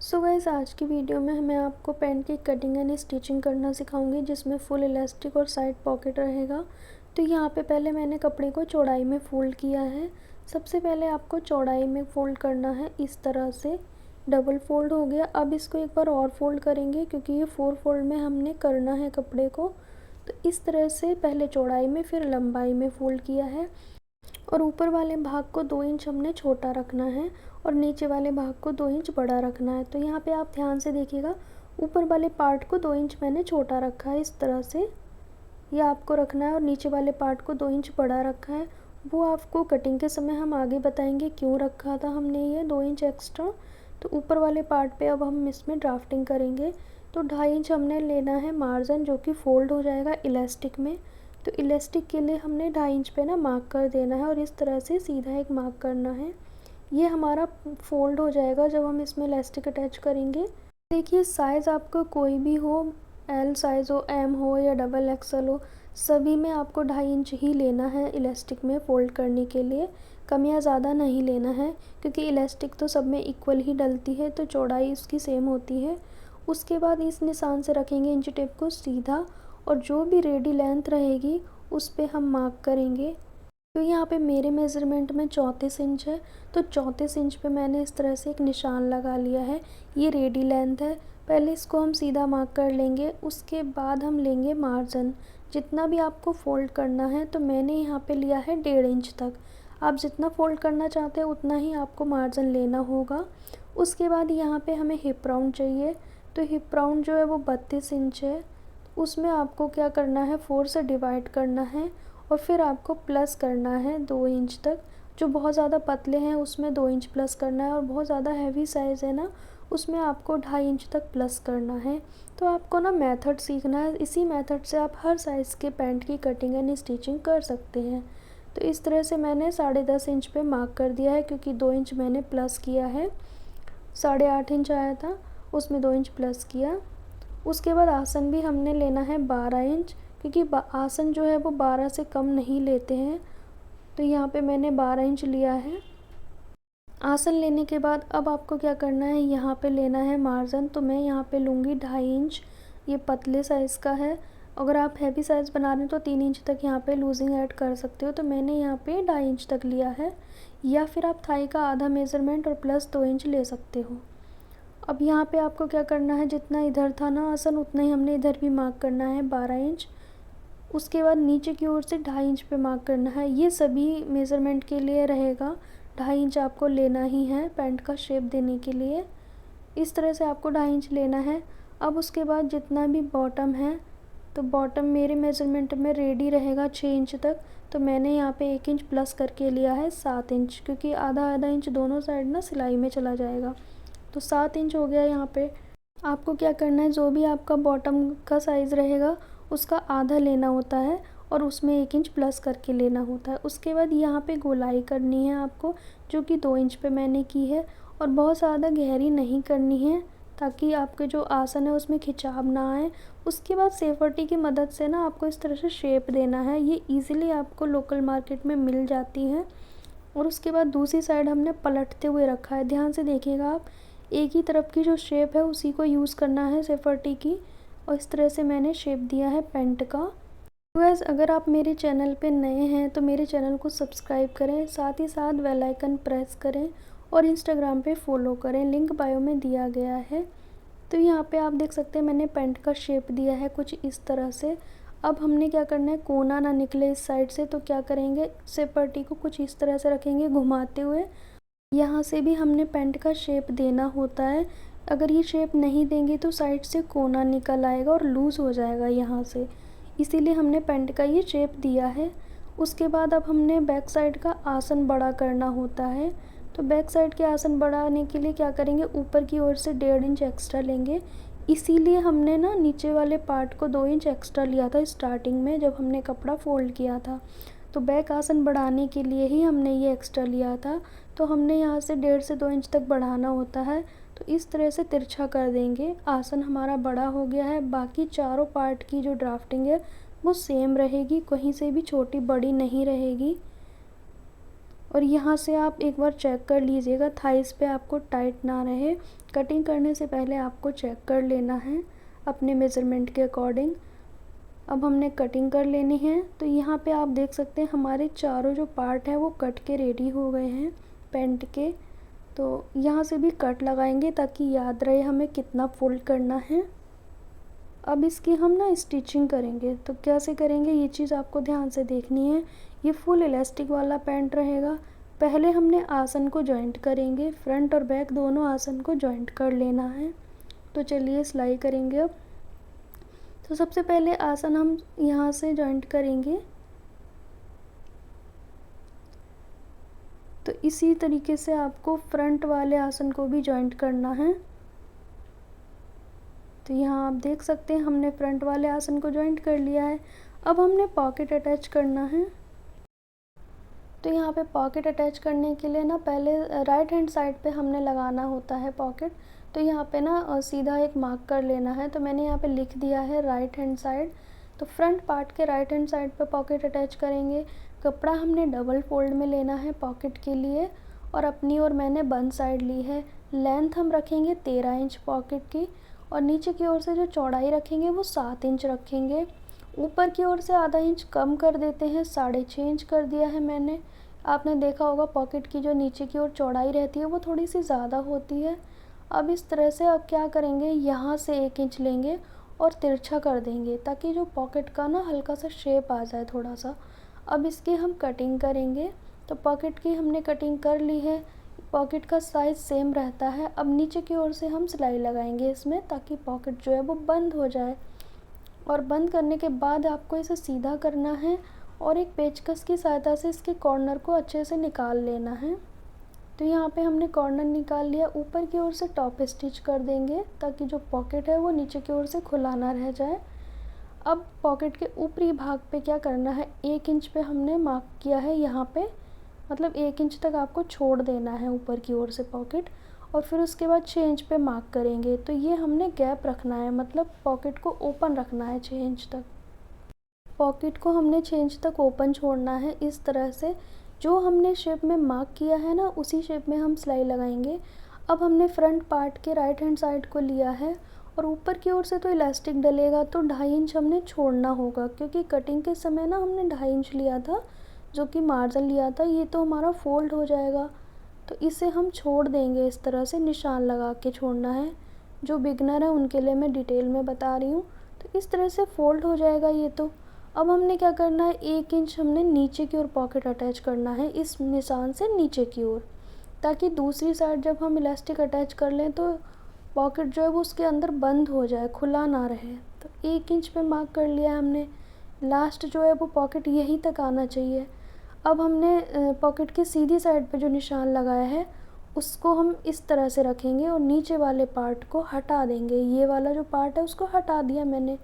So guys, आज की video में मैं आपको पैंट की कटिंग एंड स्टिचिंग करना सिखाऊंगी, जिसमें फुल इलास्टिक और साइड पॉकेट रहेगा। तो यहाँ पे पहले मैंने कपड़े को चौड़ाई में फ़ोल्ड किया है। सबसे पहले आपको चौड़ाई में फ़ोल्ड करना है, इस तरह से। डबल फोल्ड हो गया। अब इसको एक बार और फोल्ड करेंगे, क्योंकि ये 4 फोल्ड में हमने करना है कपड़े को। तो इस तरह से पहले चौड़ाई में फिर लंबाई में फ़ोल्ड किया है। और ऊपर वाले भाग को 2 इंच हमने छोटा रखना है और नीचे वाले भाग को 2 इंच बड़ा रखना है। तो यहाँ पे आप ध्यान से देखिएगा, ऊपर वाले पार्ट को 2 इंच मैंने छोटा रखा है, इस तरह से ये आपको रखना है। और नीचे वाले पार्ट को 2 इंच बड़ा रखा है। वो आपको कटिंग के समय हम आगे बताएंगे क्यों रखा था हमने ये 2 इंच एक्स्ट्रा। तो ऊपर वाले पार्ट पे अब हम इसमें ड्राफ्टिंग करेंगे। तो 2.5 इंच हमने लेना है मार्जिन, जो कि फ़ोल्ड हो जाएगा इलास्टिक में। तो इलास्टिक के लिए हमने 2.5 इंच पे ना मार्क कर देना है और इस तरह से सीधा एक मार्क करना है। ये हमारा फ़ोल्ड हो जाएगा जब हम इसमें इलास्टिक अटैच करेंगे। देखिए, साइज़ आपका कोई भी हो, एल साइज़ हो, एम हो या डबल एक्सल हो, सभी में आपको 2.5 इंच ही लेना है इलास्टिक में फ़ोल्ड करने के लिए। कम या ज़्यादा नहीं लेना है, क्योंकि इलास्टिक तो सब में इक्वल ही डलती है, तो चौड़ाई इसकी सेम होती है। उसके बाद इस निशान से रखेंगे इंच टेप को सीधा, और जो भी रेडी लेंथ रहेगी उस पे हम मार्क करेंगे। तो यहाँ पे मेरे मेज़रमेंट में 34 इंच है, तो 34 इंच पे मैंने इस तरह से एक निशान लगा लिया है। ये रेडी लेंथ है। पहले इसको हम सीधा मार्क कर लेंगे, उसके बाद हम लेंगे मार्जिन। जितना भी आपको फ़ोल्ड करना है, तो मैंने यहाँ पे लिया है 1.5 इंच तक। आप जितना फ़ोल्ड करना चाहते हैं उतना ही आपको मार्जिन लेना होगा। उसके बाद यहाँ पे हमें हिप राउंड चाहिए। तो हिप राउंड जो है वो 32 इंच है। उसमें आपको क्या करना है, 4 से डिवाइड करना है और फिर आपको प्लस करना है 2 इंच तक। जो बहुत ज़्यादा पतले हैं उसमें 2 इंच प्लस करना है, और बहुत ज़्यादा हैवी साइज़ है ना, उसमें आपको 2.5 इंच तक प्लस करना है। तो आपको ना मेथड सीखना है। इसी मेथड से आप हर साइज़ के पैंट की कटिंग एंड स्टिचिंग कर सकते हैं। तो इस तरह से मैंने 10.5 इंच पे मार्क कर दिया है, क्योंकि 2 इंच मैंने प्लस किया है। 8.5 इंच आया था, उसमें 2 इंच प्लस किया। उसके बाद आसन भी हमने लेना है 12 इंच, क्योंकि आसन जो है वो 12 से कम नहीं लेते हैं। तो यहाँ पे मैंने 12 इंच लिया है। आसन लेने के बाद अब आपको क्या करना है, यहाँ पे लेना है मार्जिन। तो मैं यहाँ पे लूँगी 2.5 इंच। ये पतले साइज़ का है। अगर आप हैवी साइज़ बना रहे हैं तो 3 इंच तक यहाँ पे लूजिंग ऐड कर सकते हो। तो मैंने यहाँ पे 2.5 इंच तक लिया है, या फिर आप थाई का आधा मेज़रमेंट और प्लस 2 इंच ले सकते हो। अब यहाँ पे आपको क्या करना है, जितना इधर था ना आसन, उतना ही हमने इधर भी मार्क करना है 12 इंच। उसके बाद नीचे की ओर से 2.5 इंच पे मार्क करना है। ये सभी मेज़रमेंट के लिए रहेगा। 2.5 इंच आपको लेना ही है पैंट का शेप देने के लिए। इस तरह से आपको 2.5 इंच लेना है। अब उसके बाद जितना भी बॉटम है, तो बॉटम मेरे मेज़रमेंट में रेडी रहेगा 6 इंच तक। तो मैंने यहाँ पे 1 इंच प्लस करके लिया है 7 इंच, क्योंकि आधा आधा इंच दोनों साइड ना सिलाई में चला जाएगा। तो 7 इंच हो गया यहाँ पे। आपको क्या करना है, जो भी आपका बॉटम का साइज़ रहेगा उसका आधा लेना होता है, और उसमें 1 इंच प्लस करके लेना होता है। उसके बाद यहाँ पे गोलाई करनी है आपको, जो कि 2 इंच पे मैंने की है। और बहुत ज़्यादा गहरी नहीं करनी है, ताकि आपके जो आसन है उसमें खिंचाव ना आए। उसके बाद सेफटी की मदद से ना आपको इस तरह से शेप देना है। ये ईज़िली आपको लोकल मार्केट में मिल जाती है। और उसके बाद दूसरी साइड हमने पलटते हुए रखा है। ध्यान से देखिएगा आप, एक ही तरफ की जो शेप है उसी को यूज़ करना है सेफर्टी की। और इस तरह से मैंने शेप दिया है पेंट का। तो गाइस, अगर आप मेरे चैनल पे नए हैं तो मेरे चैनल को सब्सक्राइब करें, साथ ही साथ बेल आइकन प्रेस करें, और इंस्टाग्राम पे फॉलो करें, लिंक बायो में दिया गया है। तो यहाँ पे आप देख सकते हैं मैंने पेंट का शेप दिया है कुछ इस तरह से। अब हमने क्या करना है, कोना ना निकले इस साइड से, तो क्या करेंगे, सेपर्टी को कुछ इस तरह से रखेंगे घुमाते हुए। यहाँ से भी हमने पेंट का शेप देना होता है। अगर ये शेप नहीं देंगे तो साइड से कोना निकल आएगा और लूज़ हो जाएगा यहाँ से, इसीलिए हमने पेंट का ये शेप दिया है। उसके बाद अब हमने बैक साइड का आसन बड़ा करना होता है। तो बैक साइड के आसन बढ़ाने के लिए क्या करेंगे, ऊपर की ओर से 1.5 इंच एक्स्ट्रा लेंगे। इसीलिए हमने ना नीचे वाले पार्ट को 2 इंच एक्स्ट्रा लिया था स्टार्टिंग में, जब हमने कपड़ा फ़ोल्ड किया था। तो बैक आसन बढ़ाने के लिए ही हमने ये एक्स्ट्रा लिया था। तो हमने यहाँ से 1.5 से 2 इंच तक बढ़ाना होता है। तो इस तरह से तिरछा कर देंगे। आसन हमारा बड़ा हो गया है। बाकी चारों पार्ट की जो ड्राफ्टिंग है वो सेम रहेगी, कहीं से भी छोटी बड़ी नहीं रहेगी। और यहाँ से आप एक बार चेक कर लीजिएगा थाइस पे आपको टाइट ना रहे। कटिंग करने से पहले आपको चेक कर लेना है अपने मेज़रमेंट के अकॉर्डिंग। अब हमने कटिंग कर लेनी है। तो यहाँ पे आप देख सकते हैं हमारे चारों जो पार्ट हैं वो कट के रेडी हो गए हैं पैंट के। तो यहाँ से भी कट लगाएंगे ताकि याद रहे हमें कितना फोल्ड करना है। अब इसकी हम ना स्टिचिंग करेंगे। तो कैसे करेंगे ये चीज़ आपको ध्यान से देखनी है। ये फुल इलास्टिक वाला पैंट रहेगा। पहले हमने आसन को जॉइंट करेंगे, फ्रंट और बैक दोनों आसन को जॉइंट कर लेना है। तो चलिए सिलाई करेंगे अब। तो सबसे पहले आसन हम यहाँ से जॉइंट करेंगे। तो इसी तरीके से आपको फ्रंट वाले आसन को भी जॉइंट करना है। तो यहाँ आप देख सकते हैं हमने फ्रंट वाले आसन को जॉइंट कर लिया है। अब हमने पॉकेट अटैच करना है। तो यहाँ पे पॉकेट अटैच करने के लिए ना पहले राइट हैंड साइड पे हमने लगाना होता है पॉकेट। तो यहाँ पे ना सीधा एक मार्क कर लेना है। तो मैंने यहाँ पे लिख दिया है राइट हैंड साइड। तो फ्रंट पार्ट के राइट हैंड साइड पे पॉकेट अटैच करेंगे। कपड़ा हमने डबल फोल्ड में लेना है पॉकेट के लिए, और अपनी ओर मैंने बंद साइड ली है। लेंथ हम रखेंगे 13 इंच पॉकेट की, और नीचे की ओर से जो चौड़ाई रखेंगे वो 7 इंच रखेंगे। ऊपर की ओर से आधा इंच कम कर देते हैं, 6.5 इंच कर दिया है मैंने। आपने देखा होगा पॉकेट की जो नीचे की ओर चौड़ाई रहती है वो थोड़ी सी ज़्यादा होती है। अब इस तरह से अब क्या करेंगे, यहाँ से 1 इंच लेंगे और तिरछा कर देंगे ताकि जो पॉकेट का ना हल्का सा शेप आ जाए थोड़ा सा। अब इसकी हम कटिंग करेंगे। तो पॉकेट की हमने कटिंग कर ली है। पॉकेट का साइज़ सेम रहता है। अब नीचे की ओर से हम सिलाई लगाएंगे इसमें ताकि पॉकेट जो है वो बंद हो जाए। और बंद करने के बाद आपको इसे सीधा करना है और एक पेचकस की सहायता से इसके कॉर्नर को अच्छे से निकाल लेना है। तो यहाँ पे हमने कॉर्नर निकाल लिया। ऊपर की ओर से टॉप स्टिच कर देंगे ताकि जो पॉकेट है वो नीचे की ओर से खुला ना रह जाए। अब पॉकेट के ऊपरी भाग पे क्या करना है, 1 इंच पे हमने मार्क किया है यहाँ पे, मतलब 1 इंच तक आपको छोड़ देना है ऊपर की ओर से पॉकेट, और फिर उसके बाद 6 इंच पे मार्क करेंगे। तो ये हमने गैप रखना है, मतलब पॉकेट को ओपन रखना है 6 इंच तक। पॉकेट को हमने 6 इंच तक ओपन छोड़ना है इस तरह से। जो हमने शेप में मार्क किया है ना उसी शेप में हम सिलाई लगाएंगे। अब हमने फ्रंट पार्ट के राइट हैंड साइड को लिया है, और ऊपर की ओर से तो इलास्टिक डलेगा तो 2.5 इंच हमने छोड़ना होगा, क्योंकि कटिंग के समय ना हमने 2.5 इंच लिया था जो कि मार्जिन लिया था, ये तो हमारा फोल्ड हो जाएगा। तो इसे हम छोड़ देंगे, इस तरह से निशान लगा के छोड़ना है। जो बिगनर है उनके लिए मैं डिटेल में बता रही हूँ। तो इस तरह से फोल्ड हो जाएगा ये तो। अब हमने क्या करना है, 1 इंच हमने नीचे की ओर पॉकेट अटैच करना है इस निशान से नीचे की ओर, ताकि दूसरी साइड जब हम इलास्टिक अटैच कर लें तो पॉकेट जो है वो उसके अंदर बंद हो जाए, खुला ना रहे। तो 1 इंच पे मार्क कर लिया है हमने। लास्ट जो है वो पॉकेट यहीं तक आना चाहिए। अब हमने पॉकेट की सीधी साइड पे जो निशान लगाया है उसको हम इस तरह से रखेंगे और नीचे वाले पार्ट को हटा देंगे। ये वाला जो पार्ट है उसको हटा दिया मैंने,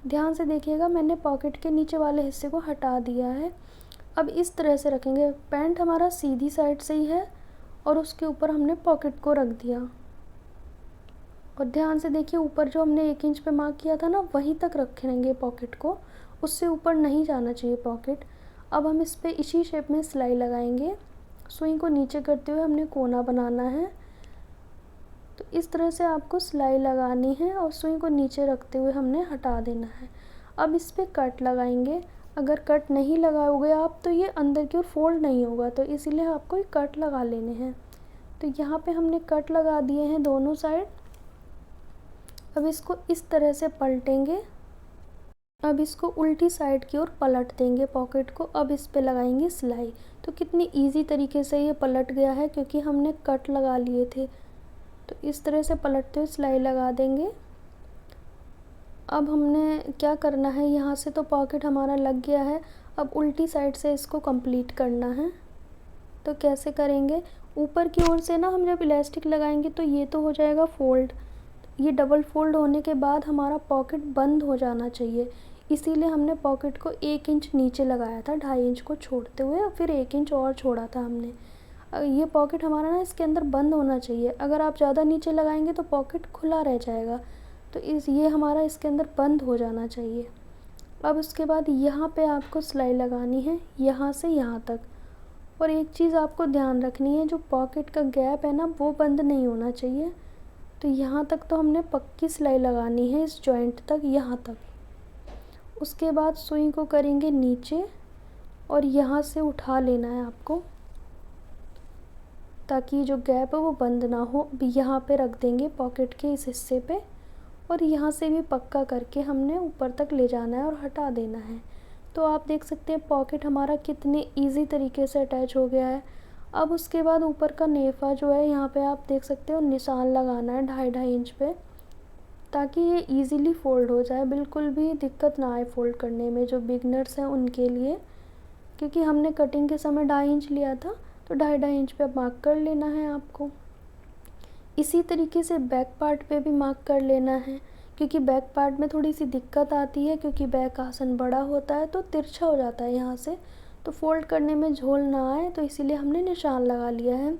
ध्यान से देखिएगा, मैंने पॉकेट के नीचे वाले हिस्से को हटा दिया है। अब इस तरह से रखेंगे। पैंट हमारा सीधी साइड से ही है और उसके ऊपर हमने पॉकेट को रख दिया। और ध्यान से देखिए, ऊपर जो हमने 1 इंच पे मार्क किया था ना वहीं तक रखेंगे पॉकेट को, उससे ऊपर नहीं जाना चाहिए पॉकेट। अब हम इस पे इसी शेप में सिलाई लगाएंगे। सुई को नीचे करते हुए हमने कोना बनाना है। तो इस तरह से आपको सिलाई लगानी है और सुई को नीचे रखते हुए हमने हटा देना है। अब इस पे कट लगाएंगे। अगर कट नहीं लगाओगे आप तो ये अंदर की ओर फोल्ड नहीं होगा, तो इसीलिए आपको एक कट लगा लेने हैं। तो यहाँ पे हमने कट लगा दिए हैं दोनों साइड। अब इसको इस तरह से पलटेंगे। अब इसको उल्टी साइड की ओर पलट देंगे पॉकेट को। अब इस पे लगाएंगे सिलाई। तो कितनी इजी तरीके से ये पलट गया है क्योंकि हमने कट लगा लिए थे। तो इस तरह से पलटते हुए सिलाई लगा देंगे। अब हमने क्या करना है, यहाँ से तो पॉकेट हमारा लग गया है, अब उल्टी साइड से इसको कंप्लीट करना है। तो कैसे करेंगे, ऊपर की ओर से ना हम जब इलास्टिक लगाएंगे तो ये तो हो जाएगा फोल्ड। ये डबल फोल्ड होने के बाद हमारा पॉकेट बंद हो जाना चाहिए, इसीलिए हमने पॉकेट को 1 इंच नीचे लगाया था 2.5 इंच को छोड़ते हुए, फिर 1 इंच और छोड़ा था हमने। ये पॉकेट हमारा ना इसके अंदर बंद होना चाहिए। अगर आप ज़्यादा नीचे लगाएंगे तो पॉकेट खुला रह जाएगा। तो ये हमारा इसके अंदर बंद हो जाना चाहिए। अब उसके बाद यहाँ पे आपको सिलाई लगानी है, यहाँ से यहाँ तक। और एक चीज़ आपको ध्यान रखनी है, जो पॉकेट का गैप है ना वो बंद नहीं होना चाहिए। तो यहाँ तक तो हमने पक्की सिलाई लगानी है, इस जॉइंट तक, यहाँ तक। उसके बाद सुई को करेंगे नीचे और यहाँ से उठा लेना है आपको, ताकि जो गैप है वो बंद ना हो। अभी यहाँ पे रख देंगे पॉकेट के इस हिस्से पे, और यहाँ से भी पक्का करके हमने ऊपर तक ले जाना है और हटा देना है। तो आप देख सकते हैं पॉकेट हमारा कितने इजी तरीके से अटैच हो गया है। अब उसके बाद ऊपर का नेफा जो है, यहाँ पे आप देख सकते हो निशान लगाना है 2.5 इंच पे, ताकि ये इजीली फ़ोल्ड हो जाए, बिल्कुल भी दिक्कत ना आए फ़ोल्ड करने में, जो बिगनर्स हैं उनके लिए। क्योंकि हमने कटिंग के समय 2.5 इंच लिया था, तो 2.5 इंच पे मार्क कर लेना है आपको। इसी तरीके से बैक पार्ट पे भी मार्क कर लेना है, क्योंकि बैक पार्ट में थोड़ी सी दिक्कत आती है, क्योंकि बैक आसन बड़ा होता है तो तिरछा हो जाता है यहाँ से, तो फ़ोल्ड करने में झोल ना आए, तो इसीलिए हमने निशान लगा लिया है।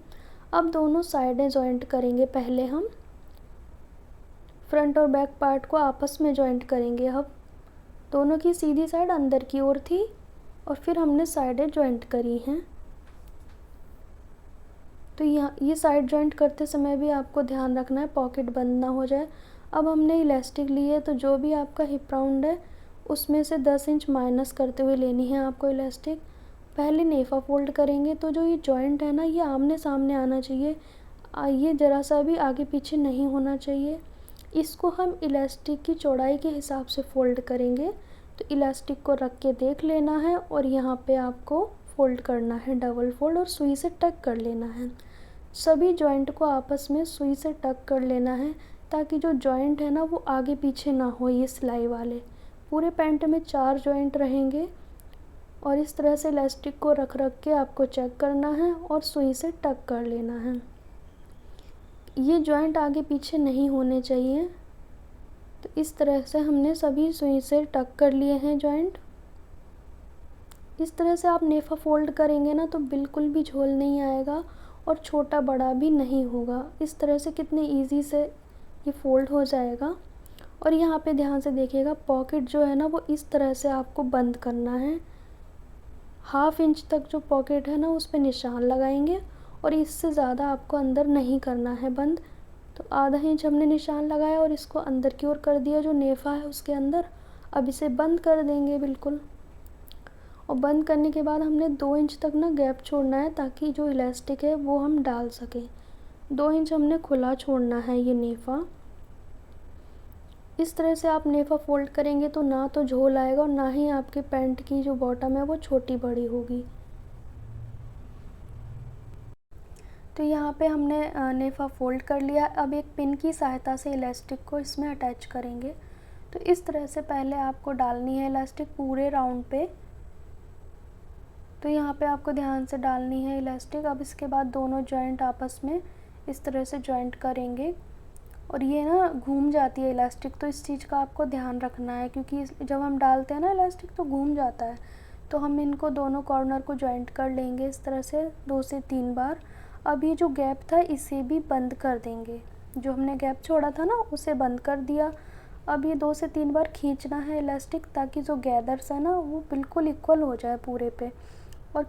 अब दोनों साइडें जॉइंट करेंगे। पहले हम फ्रंट और बैक पार्ट को आपस में जॉइंट करेंगे। अब दोनों की सीधी साइड अंदर की ओर थी और फिर हमने साइडें जॉइंट करी हैं। तो यहाँ ये साइड जॉइंट करते समय भी आपको ध्यान रखना है पॉकेट बंद ना हो जाए। अब हमने इलास्टिक ली है, तो जो भी आपका हिप राउंड है उसमें से 10 इंच माइनस करते हुए लेनी है आपको इलास्टिक। पहले नेफा फोल्ड करेंगे, तो जो ये जॉइंट है ना ये आमने सामने आना चाहिए, ये ज़रा सा भी आगे पीछे नहीं होना चाहिए। इसको हम इलास्टिक की चौड़ाई के हिसाब से फ़ोल्ड करेंगे। तो इलास्टिक को रख के देख लेना है और यहाँ पे आपको फ़ोल्ड करना है, डबल फोल्ड, और सुई से टक कर लेना है। सभी जॉइंट को आपस में सुई से टक कर लेना है, ताकि जो जॉइंट है ना वो आगे पीछे ना हो। ये सिलाई वाले पूरे पैंट में 4 जॉइंट रहेंगे, और इस तरह से इलास्टिक को रख रख के आपको चेक करना है और सुई से टक कर लेना है। ये जॉइंट आगे पीछे नहीं होने चाहिए। तो इस तरह से हमने सभी सुई से टक कर लिए हैं जॉइंट। इस तरह से आप नेफा फोल्ड करेंगे ना तो बिल्कुल भी झोल नहीं आएगा और छोटा बड़ा भी नहीं होगा। इस तरह से कितने इजी से ये फ़ोल्ड हो जाएगा। और यहाँ पे ध्यान से देखिएगा, पॉकेट जो है ना वो इस तरह से आपको बंद करना है। 1/2 इंच तक जो पॉकेट है ना उस पर निशान लगाएंगे, और इससे ज़्यादा आपको अंदर नहीं करना है बंद। तो आधा इंच हमने निशान लगाया और इसको अंदर की ओर कर दिया, जो नेफा है उसके अंदर। अब इसे बंद कर देंगे बिल्कुल, और बंद करने के बाद हमने 2 इंच तक ना गैप छोड़ना है, ताकि जो इलास्टिक है वो हम डाल सकें। 2 इंच हमने खुला छोड़ना है ये नेफा। इस तरह से आप नेफा फोल्ड करेंगे तो ना तो झोल आएगा और ना ही आपके पैंट की जो बॉटम है वो छोटी बड़ी होगी। तो यहाँ पे हमने नेफा फोल्ड कर लिया। अब एक पिन की सहायता से इलास्टिक को इसमें अटैच करेंगे। तो इस तरह से पहले आपको डालनी है इलास्टिक पूरे राउंड पे। तो यहाँ पे आपको ध्यान से डालनी है इलास्टिक। अब इसके बाद दोनों जॉइंट आपस में इस तरह से जॉइंट करेंगे, और ये ना घूम जाती है इलास्टिक, तो इस चीज़ का आपको ध्यान रखना है, क्योंकि जब हम डालते हैं ना इलास्टिक तो घूम जाता है। तो हम इनको दोनों कॉर्नर को जॉइंट कर लेंगे इस तरह से 2 से 3 बार। अब ये जो गैप था इसे भी बंद कर देंगे, जो हमने गैप छोड़ा था ना उसे बंद कर दिया। अब ये 2 से 3 बार खींचना है इलास्टिक, ताकि जो गैदर्स है ना वो बिल्कुल इक्वल हो जाए पूरे पे। और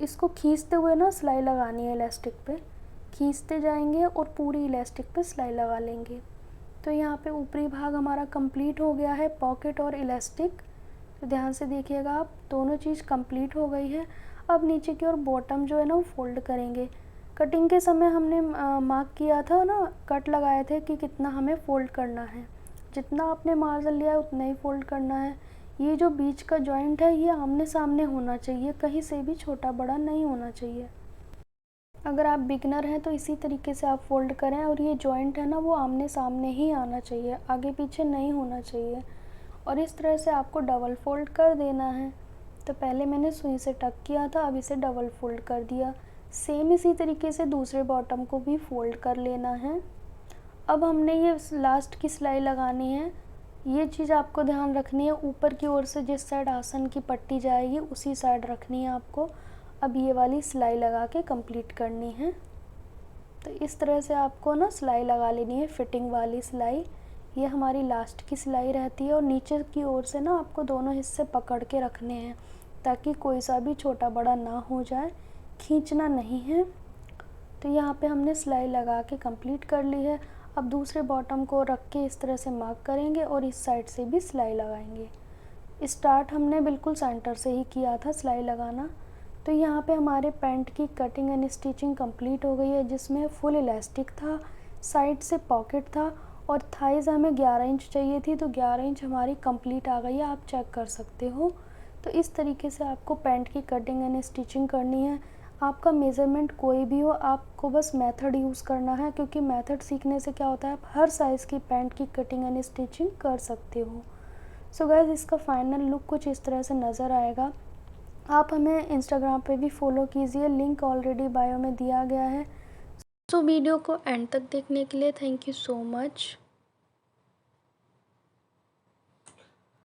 इसको खींचते हुए ना सिलाई लगानी है इलास्टिक पे, खींचते जाएंगे और पूरी इलास्टिक पे सिलाई लगा लेंगे। तो यहाँ पे ऊपरी भाग हमारा कंप्लीट हो गया है, पॉकेट और इलास्टिक। तो ध्यान से देखिएगा आप, दोनों चीज़ कंप्लीट हो गई है। अब नीचे की ओर बॉटम जो है ना वो फोल्ड करेंगे। कटिंग के समय हमने मार्क किया था ना, कट लगाए थे कि कितना हमें फ़ोल्ड करना है। जितना आपने मार्जिन लिया है उतना ही फ़ोल्ड करना है। ये जो बीच का जॉइंट है ये आमने सामने होना चाहिए, कहीं से भी छोटा बड़ा नहीं होना चाहिए। अगर आप बिगनर हैं तो इसी तरीके से आप फ़ोल्ड करें, और ये जॉइंट है ना वो आमने सामने ही आना चाहिए, आगे पीछे नहीं होना चाहिए। और इस तरह से आपको डबल फ़ोल्ड कर देना है। तो पहले मैंने सुई से टक किया था, अब इसे डबल फ़ोल्ड कर दिया। सेम इसी तरीके से दूसरे बॉटम को भी फ़ोल्ड कर लेना है। अब हमने ये लास्ट की सिलाई लगानी है। ये चीज़ आपको ध्यान रखनी है, ऊपर की ओर से जिस साइड आसन की पट्टी जाएगी उसी साइड रखनी है आपको। अब ये वाली सिलाई लगा के कंप्लीट करनी है। तो इस तरह से आपको ना सिलाई लगा लेनी है, फिटिंग वाली सिलाई। ये हमारी लास्ट की सिलाई रहती है, और नीचे की ओर से ना आपको दोनों हिस्से पकड़ के रखने हैं, ताकि कोई सा भी छोटा बड़ा ना हो जाए। खींचना नहीं है। तो यहाँ पे हमने सिलाई लगा के कंप्लीट कर ली है। अब दूसरे बॉटम को रख के इस तरह से मार्क करेंगे और इस साइड से भी सिलाई लगाएंगे। स्टार्ट हमने बिल्कुल सेंटर से ही किया था सिलाई लगाना। तो यहाँ पे हमारे पैंट की कटिंग एंड स्टिचिंग कंप्लीट हो गई है, जिसमें फुल इलास्टिक था, साइड से पॉकेट था और थाइज़ हमें 11 इंच चाहिए थी, तो 11 इंच हमारी कंप्लीट आ गई है, आप चेक कर सकते हो। तो इस तरीके से आपको पैंट की कटिंग एंड स्टिचिंग करनी है। आपका मेज़रमेंट कोई भी हो, आपको बस मेथड यूज़ करना है, क्योंकि मेथड सीखने से क्या होता है, आप हर साइज़ की पैंट की कटिंग एंड स्टिचिंग कर सकते हो। सो गाइज़, इसका फाइनल लुक कुछ इस तरह से नज़र आएगा। आप हमें इंस्टाग्राम पे भी फॉलो कीजिए, लिंक ऑलरेडी बायो में दिया गया है। सो वीडियो को एंड तक देखने के लिए थैंक यू सो मच।